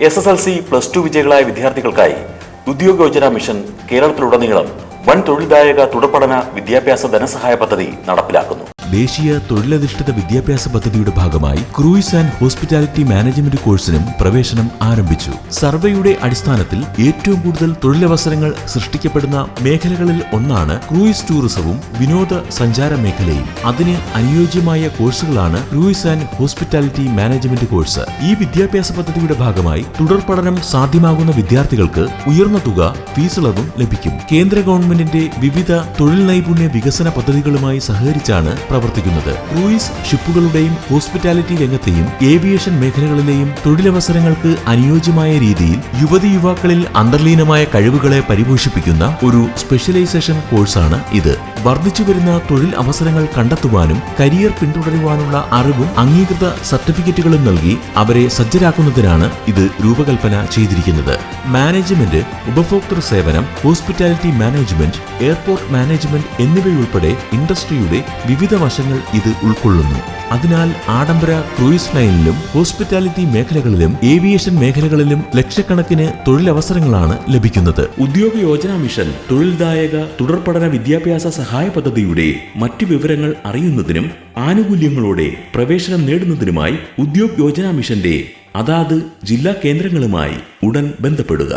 SSLC +2 വിജയികളായ വിദ്യാർത്ഥികൾക്കായി ഉദ്യോഗ Yojana mission കേരളത്തിലുടനീളം വൻ തൊഴിൽദായക തുടർപഠന വിദ്യാഭ്യാസ ധനസഹായ പദ്ധതി നടപ്പിലാക്കുന്നു. ദേശീയ തൊഴിലധിഷ്ഠിത വിദ്യാഭ്യാസ പദ്ധതിയുടെ ഭാഗമായി ക്രൂയിസ് ആൻഡ് ഹോസ്പിറ്റാലിറ്റി മാനേജ്മെന്റ് കോഴ്സിനും പ്രവേശനം ആരംഭിച്ചു. സർവേയുടെ അടിസ്ഥാനത്തിൽ ഏറ്റവും കൂടുതൽ തൊഴിലവസരങ്ങൾ സൃഷ്ടിക്കപ്പെടുന്ന മേഖലകളിൽ ഒന്നാണ് ക്രൂയിസ് ടൂറിസവും വിനോദ സഞ്ചാര മേഖലയും. അതിന് അനുയോജ്യമായ കോഴ്സുകളാണ് cruise and hospitality management course. ഈ വിദ്യാഭ്യാസ പദ്ധതിയുടെ ഭാഗമായി തുടർ പഠനം സാധ്യമാകുന്ന വിദ്യാർത്ഥികൾക്ക് ഉയർന്ന തുക ഫീസിളവും ലഭിക്കും. കേന്ദ്ര ഗവൺമെന്റിന്റെ വിവിധ തൊഴിൽ നൈപുണ്യ വികസന പദ്ധതികളുമായി സഹകരിച്ചാണ് പ്രവർത്തിക്കുന്നത്. ക്രൂയിസ് ഷിപ്പുകളുടെയും ഹോസ്പിറ്റാലിറ്റി രംഗത്തെയും ഏവിയേഷൻ മേഖലകളിലെയും തൊഴിലവസരങ്ങൾക്ക് അനുയോജ്യമായ രീതിയിൽ യുവതിയുവാക്കളിൽ അന്തർലീനമായ കഴിവുകളെ പരിപോഷിപ്പിക്കുന്ന ഒരു സ്പെഷ്യലൈസേഷൻ കോഴ്സാണ് ഇത്. വർദ്ധിച്ചുവരുന്ന തൊഴിൽ അവസരങ്ങൾ കണ്ടെത്തുവാനും കരിയർ പിന്തുടരുവാനുള്ള അറിവും അംഗീകൃത സർട്ടിഫിക്കറ്റുകളും നൽകി അവരെ സജ്ജരാക്കുന്നതിനാണ് ഇത് രൂപകൽപ്പന ചെയ്തിരിക്കുന്നത്. മാനേജ്മെന്റ്, ഉപഭോക്തൃ സേവനം, ഹോസ്പിറ്റാലിറ്റി മാനേജ്മെന്റ്, എയർപോർട്ട് മാനേജ്മെന്റ് എന്നിവയുൾപ്പെടെ ഇൻഡസ്ട്രിയുടെ വിവിധ വശങ്ങൾ ഇത് ഉൾക്കൊള്ളുന്നു. അതിനാൽ ആഡംബര ക്രൂയിസ് ലൈനിലും ഹോസ്പിറ്റാലിറ്റി മേഖലകളിലും ഏവിയേഷൻ മേഖലകളിലും ലക്ഷക്കണക്കിന് തൊഴിലവസരങ്ങളാണ് ലഭിക്കുന്നത്. ഉദ്യോഗ യോജന മിഷൻ തൊഴിൽദായക തുടർപഠന വിദ്യാഭ്യാസ സഹായ പദ്ധതിയുടെ മറ്റു വിവരങ്ങൾ അറിയുന്നതിനും ആനുകൂല്യങ്ങളോടെ പ്രവേശനം നേടുന്നതിനുമായി ഉദ്യോഗ യോജന മിഷന്റെ അതാത് ജില്ലാ കേന്ദ്രങ്ങളുമായി ഉടൻ ബന്ധപ്പെടുക.